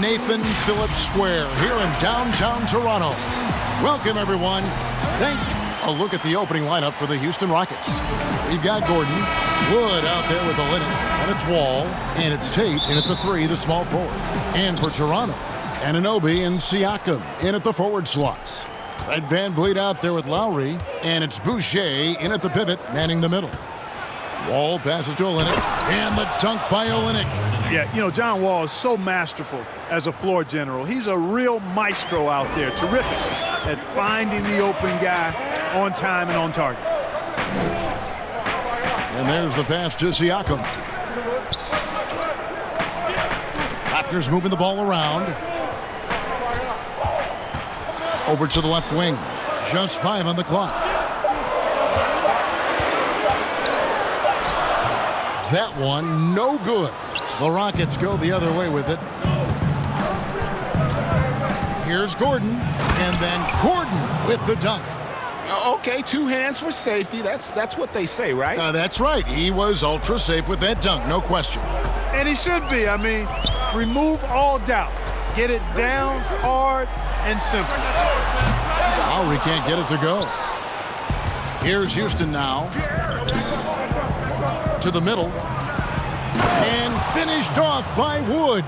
Nathan Phillips Square here in downtown Toronto. Welcome, everyone. A look at the opening lineup for the Houston Rockets. We've got Gordon, Wood out there with the Linux, and it's Wall, and it's Tate in at the 3, the small forward. And for Toronto, Anunoby and Siakam in at the forward slots. Fred VanVleet out there with Lowry, and it's Boucher in at the pivot, manning the middle. Wall passes to Olynyk, and the dunk by Olynyk. Yeah, you know, John Wall is so masterful as a floor general. He's a real maestro out there, terrific at finding the open guy on time and on target. And there's the pass to Siakam. Raptors moving the ball around. Over to the left wing. Just 5 on the clock. That one, no good. The Rockets go the other way with it. Here's Gordon, and then Gordon with the dunk. Okay, 2 hands for safety. That's what they say, right? That's right. He was ultra safe with that dunk, no question. And he should be. I mean, remove all doubt. Get it down, hard, and simple. Lowry can't get it to go. Here's Houston now. To the middle. And finished off by Wood.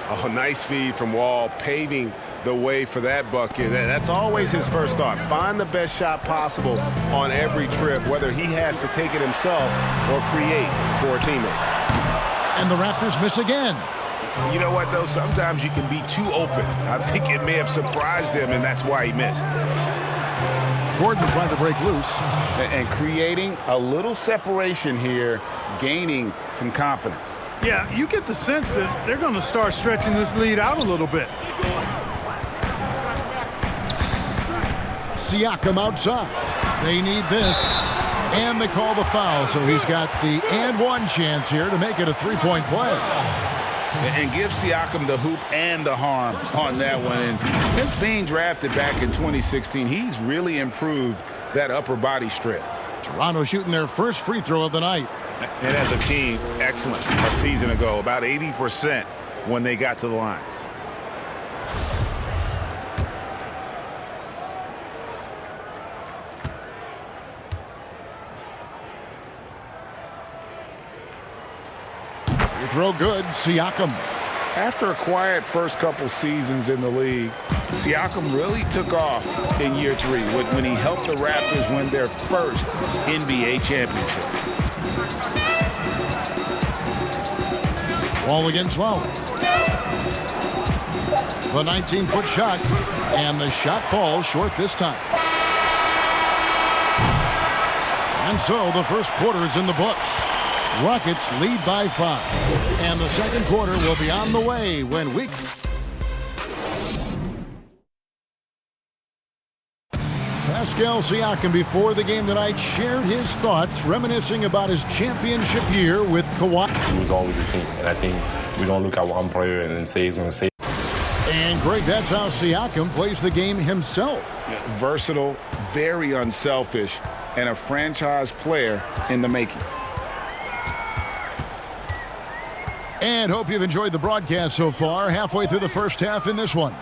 Oh, nice feed from Wall, paving the way for that bucket. That's always his first thought. Find the best shot possible on every trip, whether he has to take it himself or create for a teammate. And the Raptors miss again. You know what, though? Sometimes you can be too open. I think it may have surprised him, and that's why he missed. Gordon trying to break loose. And creating a little separation here, gaining some confidence. Yeah, you get the sense that they're going to start stretching this lead out a little bit. Siakam outside. They need this. And they call the foul, so he's got the and one chance here to make it a 3-point play. And give Siakam the hoop and the harm on that one. And since being drafted back in 2016, he's really improved that upper body strength. Toronto shooting their first free throw of the night. And as a team, excellent a season ago, about 80% when they got to the line. Throw good, Siakam. After a quiet first couple seasons in the league, Siakam really took off in year 3 when he helped the Raptors win their first NBA championship. Wall against Lowry. The 19-foot shot, and the shot falls short this time. And so the first quarter is in the books. Rockets lead by 5. And the second quarter will be on the way when we... Pascal Siakam before the game tonight shared his thoughts, reminiscing about his championship year with Kwai. It was always a team, and I think we don't look at one player and say he's going to say. And Greg, that's how Siakam plays the game himself. Versatile, very unselfish, and a franchise player in the making. And hope you've enjoyed the broadcast so far. Halfway through the first half in this one.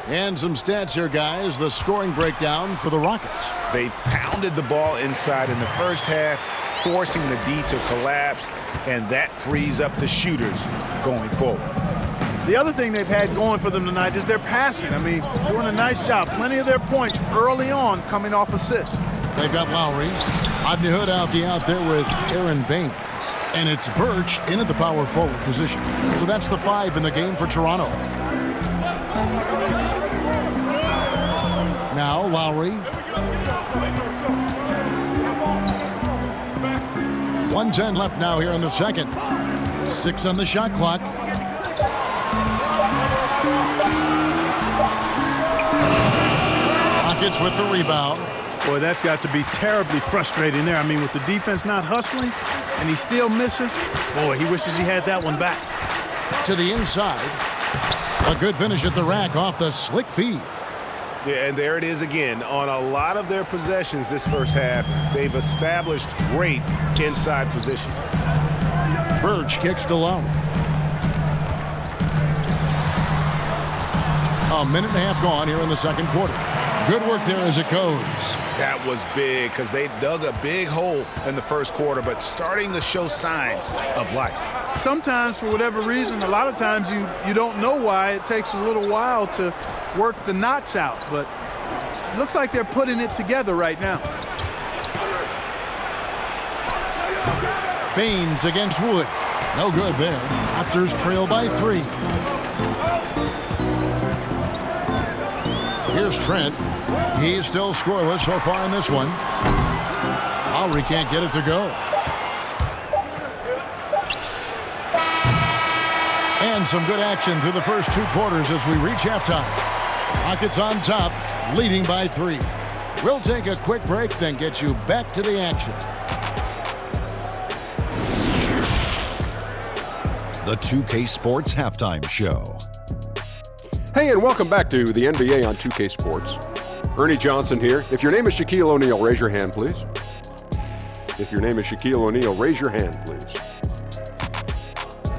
And some stats here, guys. The scoring breakdown for the Rockets. They pounded the ball inside in the first half, forcing the D to collapse, and that frees up the shooters going forward. The other thing they've had going for them tonight is their passing. I mean, doing a nice job. Plenty of their points early on coming off assists. They've got Lowry. Rodney Hood out there with Aaron Baines. And it's Birch in at the power forward position. So that's the 5 in the game for Toronto. Now Lowry. 1:10 left now here in the second. 6 on the shot clock. Rockets with the rebound. Boy, that's got to be terribly frustrating there. I mean, with the defense not hustling and he still misses, boy, he wishes he had that one back. To the inside. A good finish at the rack off the slick feed. Yeah, and there it is again. On a lot of their possessions this first half, they've established great inside position. Birch kicks to Lowry. A minute and a half gone here in the second quarter. Good work there as it goes. That was big because they dug a big hole in the first quarter, but starting to show signs of life. Sometimes, for whatever reason, a lot of times you don't know why. It takes a little while to work the knots out, but it looks like they're putting it together right now. Baines against Wood. No good there. Raptors trail by 3. Here's Trent. He's still scoreless so far in this one. Lowry can't get it to go. And some good action through the first 2 quarters as we reach halftime. Rockets on top, leading by 3. We'll take a quick break, then get you back to the action. The 2K Sports Halftime Show. Hey, and welcome back to the NBA on 2K Sports. Ernie Johnson here. If your name is Shaquille O'Neal, raise your hand, please. If your name is Shaquille O'Neal, raise your hand, please.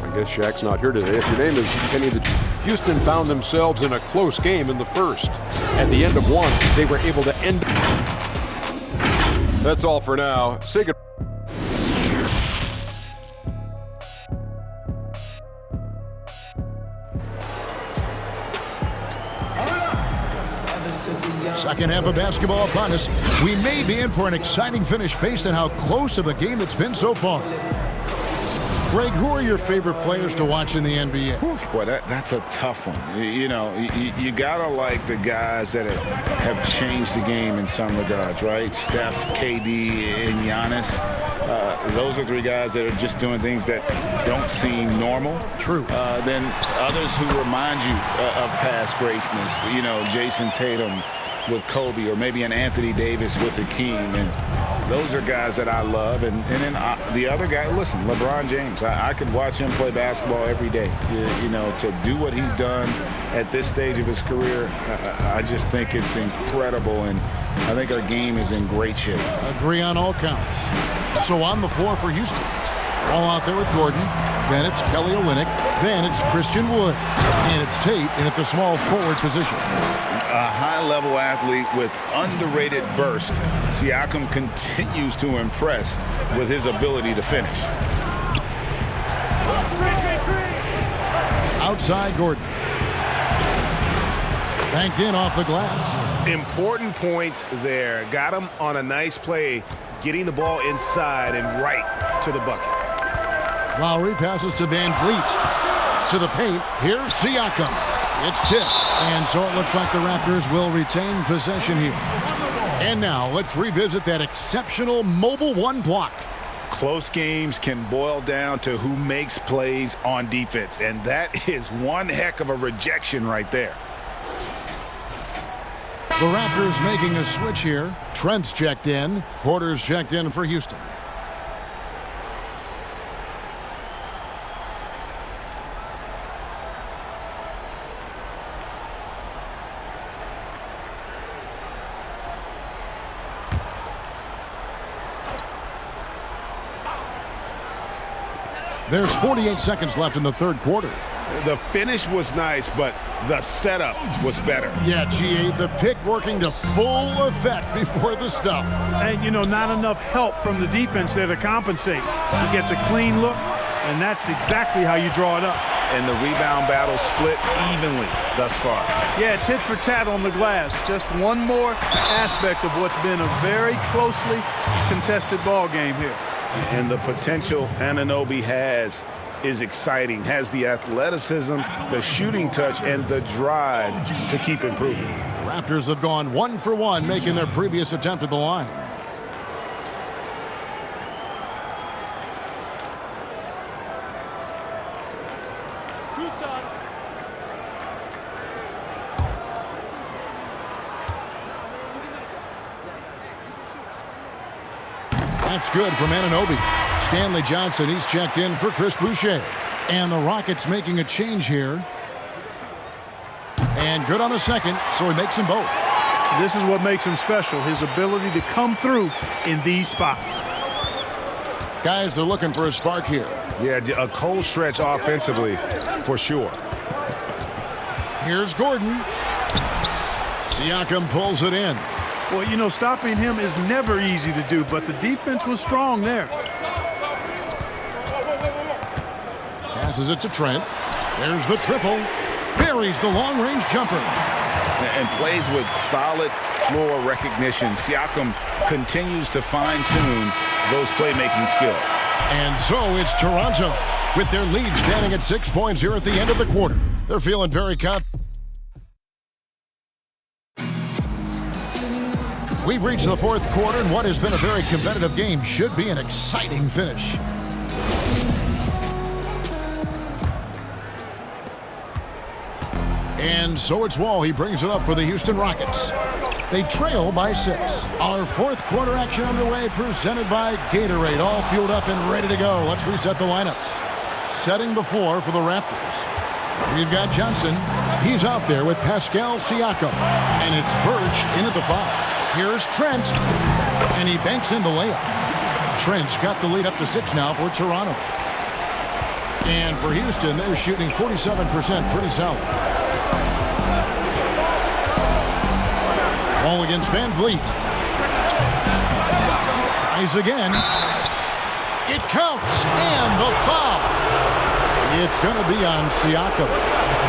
I guess Shaq's not here today. If your name is Kenny the... Houston found themselves in a close game in the first. At the end of one, they were able to end... That's all for now. Say goodbye. Second half of basketball upon us. We may be in for an exciting finish based on how close of a game it's been so far. Greg, who are your favorite players to watch in the NBA? Boy, that's a tough one. You know, you got to like the guys that have changed the game in some regards, right? Steph, KD, and Giannis. Those are 3 guys that are just doing things that don't seem normal. True. Then others who remind you of past greatness. You know, Jason Tatum with Kobe, or maybe an Anthony Davis with Hakeem. And those are guys that I love. And then the other guy, listen, LeBron James. I could watch him play basketball every day. You know, to do what he's done at this stage of his career, I just think it's incredible. And I think our game is in great shape. Agree on all counts. So on the floor for Houston. All out there with Gordon. Then it's Kelly Olynyk. Then it's Christian Wood. And it's Tate in at the small forward position. A high-level athlete with underrated burst. Siakam continues to impress with his ability to finish. Outside Gordon. Banked in off the glass. Important point there. Got him on a nice play, getting the ball inside and right to the bucket. Lowry passes to Van Vliet. To the paint. Here's Siakam. It's tipped. And so it looks like the Raptors will retain possession here. And now let's revisit that exceptional mobile 1 block. Close games can boil down to who makes plays on defense. And that is one heck of a rejection right there. The Raptors making a switch here. Trent's checked in. Porter's checked in for Houston. There's 48 seconds left in the third quarter. The finish was nice, but the setup was better. Yeah, GA, the pick working to full effect before the stuff. And, you know, not enough help from the defense there to compensate. He gets a clean look, and that's exactly how you draw it up. And the rebound battle split evenly thus far. Yeah, tit for tat on the glass. Just one more aspect of what's been a very closely contested ball game here. And the potential Anunoby has is exciting. Has the athleticism, the shooting touch, and the drive to keep improving. The Raptors have gone 1 for 1, making their previous attempt at the line. That's good from Anunoby. Stanley Johnson, he's checked in for Chris Boucher. And the Rockets making a change here. And good on the second, so he makes them both. This is what makes him special, his ability to come through in these spots. Guys, they're looking for a spark here. Yeah, a cold stretch offensively for sure. Here's Gordon. Siakam pulls it in. Well, you know, stopping him is never easy to do, but the defense was strong there. Passes it to Trent. There's the triple. Buries the long-range jumper. And plays with solid floor recognition. Siakam continues to fine-tune those playmaking skills. And so it's Toronto with their lead standing at 6 points here at the end of the quarter. They're feeling very confident. We've reached the fourth quarter, and what has been a very competitive game should be an exciting finish. And so it's Wall. He brings it up for the Houston Rockets. They trail by 6. Our fourth quarter action underway, presented by Gatorade. All fueled up and ready to go. Let's reset the lineups. Setting the floor for the Raptors. We've got Johnson. He's out there with Pascal Siakam. And it's Birch in at the 5. Here's Trent. And he banks in the layup. Trent's got the lead up to 6 now for Toronto. And for Houston, they're shooting 47%. Pretty solid. Ball against Van Vliet. Tries again. It counts. And the foul. It's going to be on Siakam.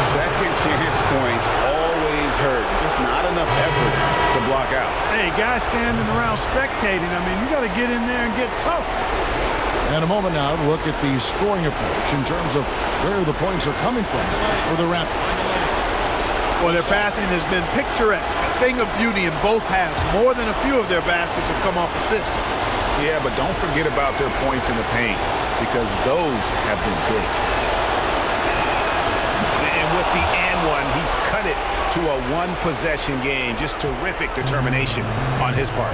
Second chance points always hurt. Just not enough effort to block out. Hey, guys standing around spectating. I mean, you got to get in there and get tough. And a moment now to look at the scoring approach in terms of where the points are coming from for the Raptors. Well, their passing has been picturesque, a thing of beauty in both halves. More than a few of their baskets have come off assists. Yeah, but don't forget about their points in the paint, because those have been big. And with the and one, he's cut it to a one-possession game. Just terrific determination on his part.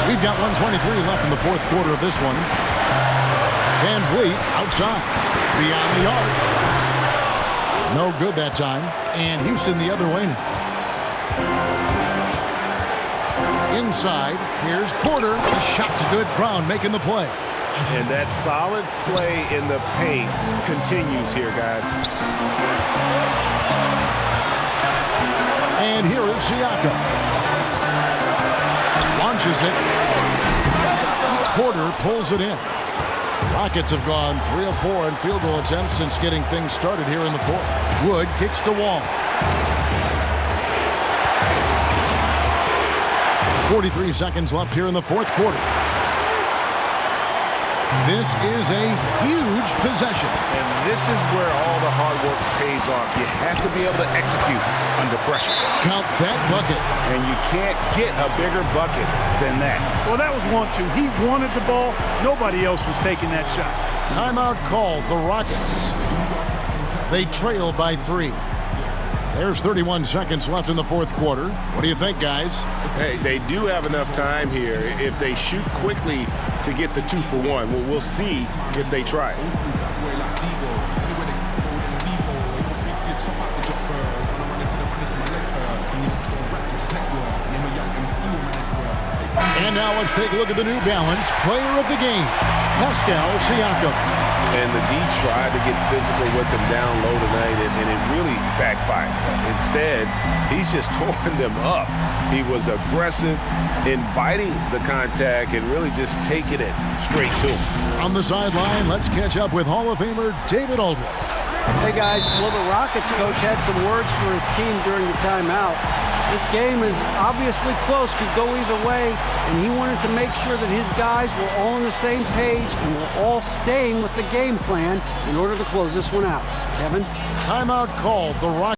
We've got 1:23 left in the fourth quarter of this one. Van Vliet outside. Beyond the arc. No good that time. And Houston the other way now. Inside. Here's Porter. The shot's good. Brown making the play. And that solid play in the paint continues here, guys. And here is Siakam. Launches it. Porter pulls it in. Rockets have gone 3 of 4 in field goal attempts since getting things started here in the fourth. Wood kicks to Wall. 43 seconds left here in the fourth quarter. This is a huge possession. And this is where all the hard work pays off. You have to be able to execute under pressure. Count that bucket. And you can't get a bigger bucket than that. Well, that was 1-2. He wanted the ball. Nobody else was taking that shot. Timeout called. The Rockets. They trail by 3. There's 31 seconds left in the fourth quarter. What do you think, guys? Hey, they do have enough time here if they shoot quickly to get the 2 for 1. We'll see if they try. And now let's take a look at the New Balance player of the game, Pascal Siakam. And the D tried to get physical with them down low tonight, and it really backfired. Instead, he's just torn them up. He was aggressive, inviting the contact, and really just taking it straight to him. On the sideline, let's catch up with Hall of Famer David Aldridge. Hey, guys. Well, the Rockets coach had some words for his team during the timeout. This game is obviously close, could go either way, and he wanted to make sure that his guys were all on the same page and were all staying with the game plan in order to close this one out. Kevin? Timeout called. The Rockets.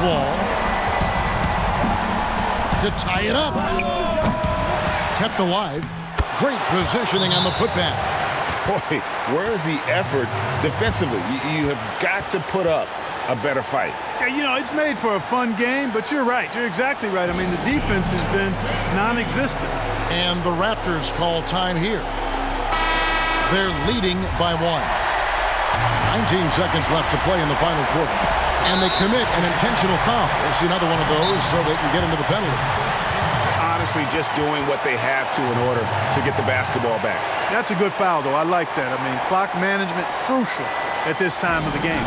Wall to tie it up. Kept alive. Great positioning on the putback. Boy, where's the effort defensively? You have got to put up a better fight. Yeah, you know, it's made for a fun game, but you're right. You're exactly right. I mean, the defense has been non-existent. And the Raptors call time here. They're leading by 1. 19 seconds left to play in the final quarter. And they commit an intentional foul. We'll see another one of those so they can get into the penalty. Honestly, just doing what they have to in order to get the basketball back. That's a good foul, though. I like that. I mean, clock management crucial at this time of the game.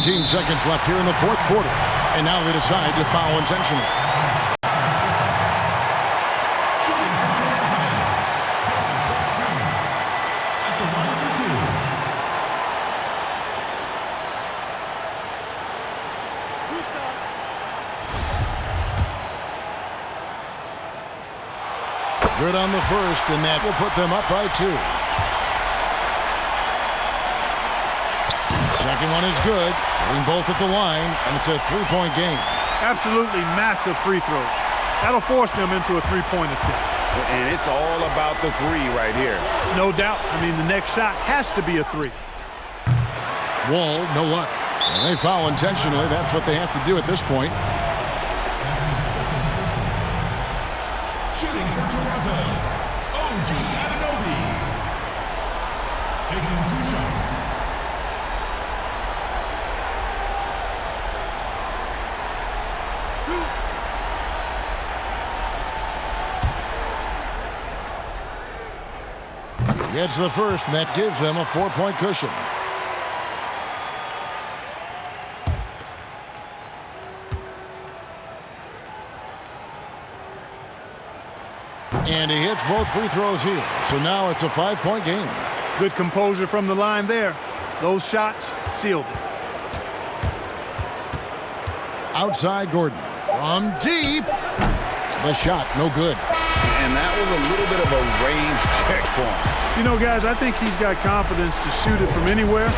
Seconds left here in the fourth quarter. And now they decide to foul intentionally. Good on the first, and that will put them up by 2. Second one is good. Hitting both at the line, and it's a 3-point game. Absolutely massive free throws. That'll force them into a 3-point attempt. And it's all about the 3 right here. No doubt. I mean, the next shot has to be a 3. Wall, no luck. And they foul intentionally. That's what they have to do at this point. Shooting for Toronto, OG Anunoby. Taking 2 shots. Gets the first, and that gives them a 4-point cushion. And he hits both free throws here. So now it's a 5-point game. Good composure from the line there. Those shots sealed it. Outside Gordon. From deep. The shot, no good. And that was a little bit of a range check for him. You know, guys, I think he's got confidence to shoot it from anywhere.